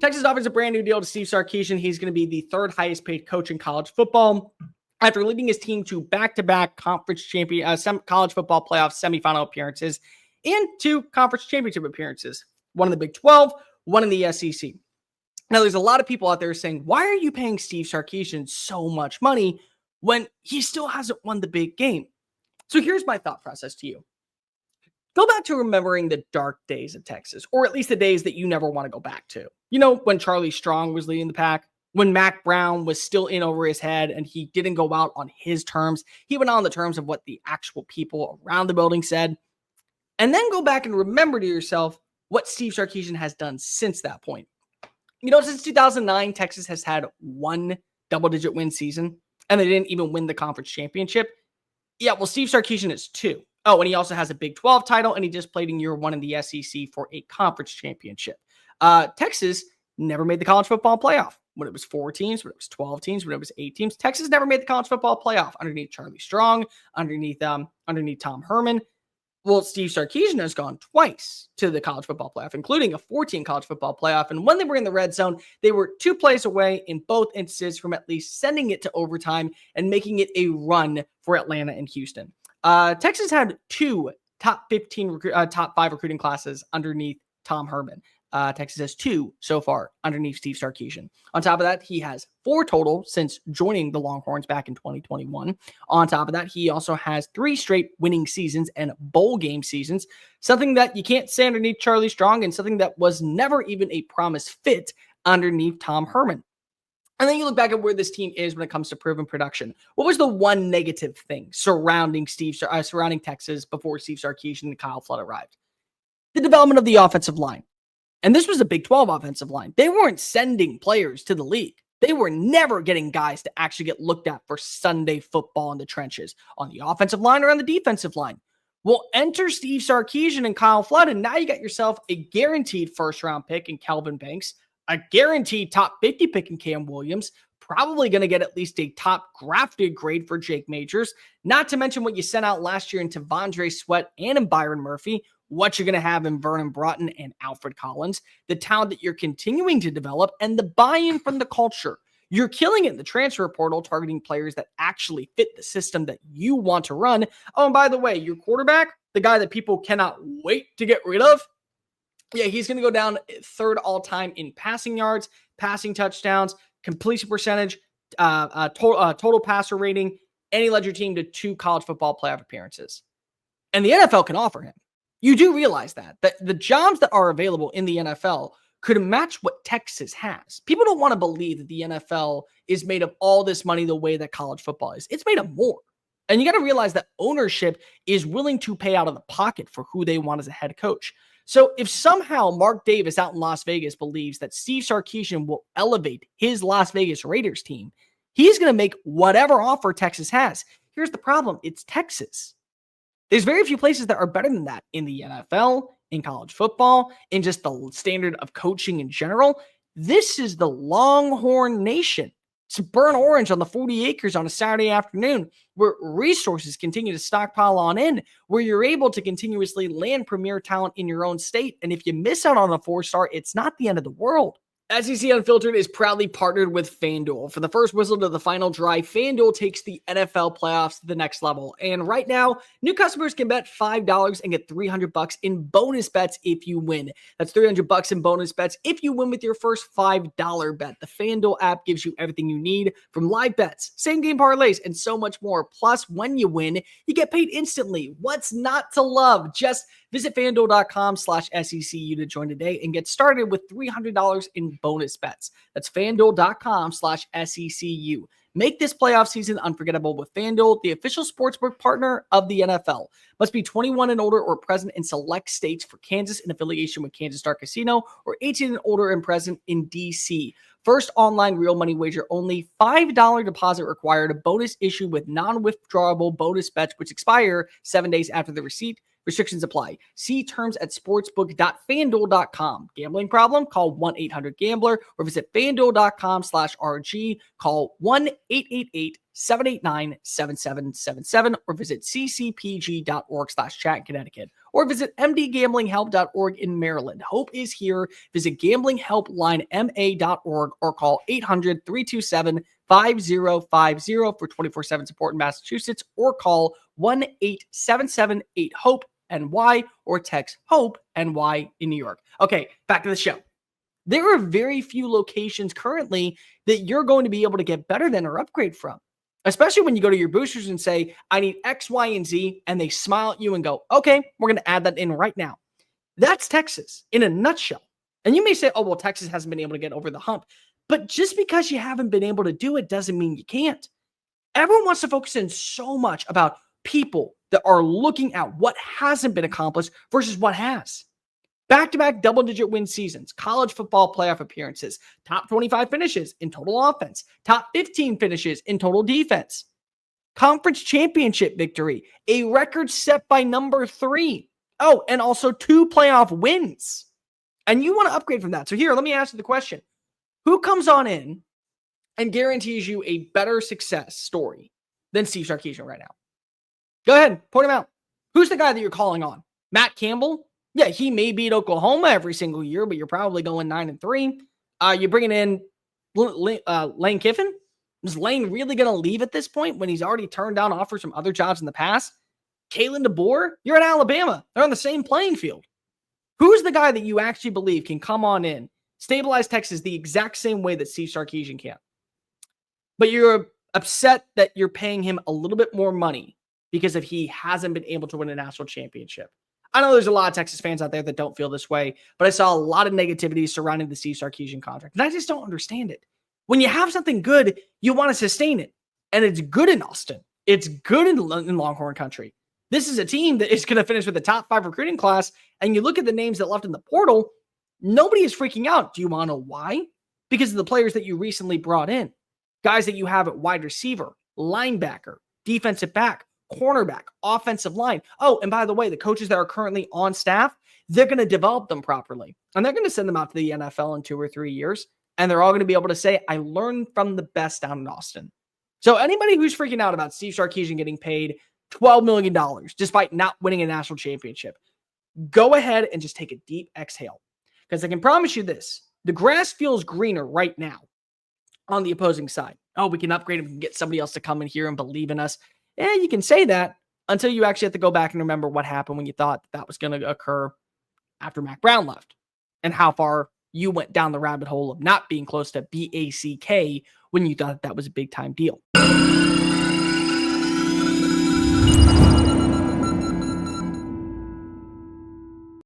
Texas offers a brand new deal to Steve Sarkisian. He's going to be the third highest paid coach in college football after leading his team to back-to-back college football playoff semifinal appearances and 2 conference championship appearances, one in the Big 12, one in the SEC. Now, there's a lot of people out there saying, why are you paying Steve Sarkisian so much money when he still hasn't won the big game? So here's my thought process to you. Go back to remembering the dark days of Texas, or at least the days that you never want to go back to. You know, when Charlie Strong was leading the pack, when Mac Brown was still in over his head and he didn't go out on his terms. He went out on the terms of what the actual people around the building said. And then go back and remember to yourself what Steve Sarkisian has done since that point. You know, since 2009, Texas has had 1 double-digit win season, and they didn't even win the conference championship. Yeah, well, Steve Sarkisian is 2. Oh, and he also has a Big 12 title, and he just played in year 1 in the SEC for a conference championship. Texas never made the college football playoff. When it was 4 teams, when it was 12 teams, when it was 8 teams, Texas never made the college football playoff underneath Charlie Strong, underneath Tom Herman. Well, Steve Sarkisian has gone twice to the college football playoff, including a 14 college football playoff. And when they were in the red zone, they were 2 plays away in both instances from at least sending it to overtime and making it a run for Atlanta and Houston. Texas had 2 top 5 recruiting classes underneath Tom Herman. Texas has 2 so far underneath Steve Sarkisian. On top of that, he has 4 total since joining the Longhorns back in 2021. On top of that, he also has 3 straight winning seasons and bowl game seasons, something that you can't say underneath Charlie Strong and something that was never even a promise fit underneath Tom Herman. And then you look back at where this team is when it comes to proven production. What was the one negative thing surrounding Texas before Steve Sarkisian and Kyle Flood arrived? The development of the offensive line. And this was a Big 12 offensive line. They weren't sending players to the league. They were never getting guys to actually get looked at for Sunday football in the trenches on the offensive line or on the defensive line. Well, enter Steve Sarkisian and Kyle Flood, and now you got yourself a guaranteed first-round pick in Kelvin Banks, a guaranteed top 50 pick in Cam Williams, probably going to get at least a top grafted grade for Jake Majors, not to mention what you sent out last year in Tavondre Sweat and in Byron Murphy, what you're going to have in Vernon Broughton and Alfred Collins, the talent that you're continuing to develop, and the buy-in from the culture. You're killing it in the transfer portal, targeting players that actually fit the system that you want to run. Oh, and by the way, your quarterback, the guy that people cannot wait to get rid of, yeah, he's going to go down 3rd all-time in passing yards, passing touchdowns, completion percentage, total passer rating, and he led your team to 2 college football playoff appearances. And the NFL can offer him. You do realize that the jobs that are available in the NFL could match what Texas has. People don't want to believe that the NFL is made of all this money the way that college football is. It's made of more. And you got to realize that ownership is willing to pay out of the pocket for who they want as a head coach. So if somehow Mark Davis out in Las Vegas believes that Steve Sarkisian will elevate his Las Vegas Raiders team, he's going to make whatever offer Texas has. Here's the problem. It's Texas. There's very few places that are better than that in the NFL, in college football, in just the standard of coaching in general. This is the Longhorn Nation. It's burnt orange on the 40 acres on a Saturday afternoon where resources continue to stockpile on in, where you're able to continuously land premier talent in your own state. And if you miss out on a 4-star, it's not the end of the world. SEC Unfiltered is proudly partnered with FanDuel. For the first whistle to the final drive, FanDuel takes the NFL playoffs to the next level. And right now, new customers can bet $5 and get $300 in bonus bets if you win. That's $300 in bonus bets if you win with your first $5 bet. The FanDuel app gives you everything you need, from live bets, same-game parlays, and so much more. Plus, when you win, you get paid instantly. What's not to love? Just visit FanDuel.com/SECU to join today and get started with $300 in bonus bets. That's FanDuel.com/SECU. Make this playoff season unforgettable with FanDuel, the official sportsbook partner of the NFL. Must be 21 and older or present in select states for Kansas in affiliation with Kansas Star Casino, or 18 and older and present in D.C. First online real money wager only. $5 deposit required. A bonus issued with non-withdrawable bonus bets, which expire 7 days after the receipt. Restrictions apply. See terms at sportsbook.fanduel.com. Gambling problem? Call 1-800-GAMBLER or visit fanduel.com/RG. Call 1-888-789-7777 or visit ccpg.org/chat in Connecticut or visit mdgamblinghelp.org in Maryland. Hope is here. Visit gamblinghelplinema.org or call 800-327-5050 for 24/7 support in Massachusetts or call 1-877-8-HOPE-NY or text HOPE-NY in New York. Okay, back to the show. There are very few locations currently that you're going to be able to get better than or upgrade from, especially when you go to your boosters and say, I need X, Y, and Z, and they smile at you and go, okay, we're going to add that in right now. That's Texas in a nutshell. And you may say, oh, well, Texas hasn't been able to get over the hump. But just because you haven't been able to do it doesn't mean you can't. Everyone wants to focus in so much about people that are looking at what hasn't been accomplished versus what has. Back-to-back double-digit win seasons, college football playoff appearances, top 25 finishes in total offense, top 15 finishes in total defense, conference championship victory, a record set by number 3. Oh, and also 2 playoff wins. And you want to upgrade from that. So here, let me ask you the question. Who comes on in and guarantees you a better success story than Steve Sarkisian right now? Go ahead, point him out. Who's the guy that you're calling on? Matt Campbell? Yeah, he may beat Oklahoma every single year, but you're probably going 9-3. You're bringing in Lane Kiffin? Is Lane really going to leave at this point when he's already turned down offers from other jobs in the past? Kalen DeBoer? You're in Alabama. They're on the same playing field. Who's the guy that you actually believe can come on in, stabilize Texas the exact same way that Steve Sarkisian can? But you're upset that you're paying him a little bit more money because if he hasn't been able to win a national championship. I know there's a lot of Texas fans out there that don't feel this way, but I saw a lot of negativity surrounding the Steve Sarkisian contract. And I just don't understand it. When you have something good, you want to sustain it. And it's good in Austin. It's good in Longhorn country. This is a team that is going to finish with the top 5 recruiting class. And you look at the names that left in the portal, nobody is freaking out. Do you want to know why? Because of the players that you recently brought in. Guys that you have at wide receiver, linebacker, defensive back, cornerback, offensive line. Oh, and by the way, the coaches that are currently on staff, they're going to develop them properly. And they're going to send them out to the NFL in 2 or 3 years. And they're all going to be able to say, I learned from the best down in Austin. So anybody who's freaking out about Steve Sarkisian getting paid $12 million despite not winning a national championship, go ahead and just take a deep exhale. Because I can promise you this, the grass feels greener right now on the opposing side. Oh, we can upgrade him and get somebody else to come in here and believe in us. Yeah, you can say that until you actually have to go back and remember what happened when you thought that was going to occur after Mac Brown left and how far you went down the rabbit hole of not being close to BACK when you thought that was a big time deal.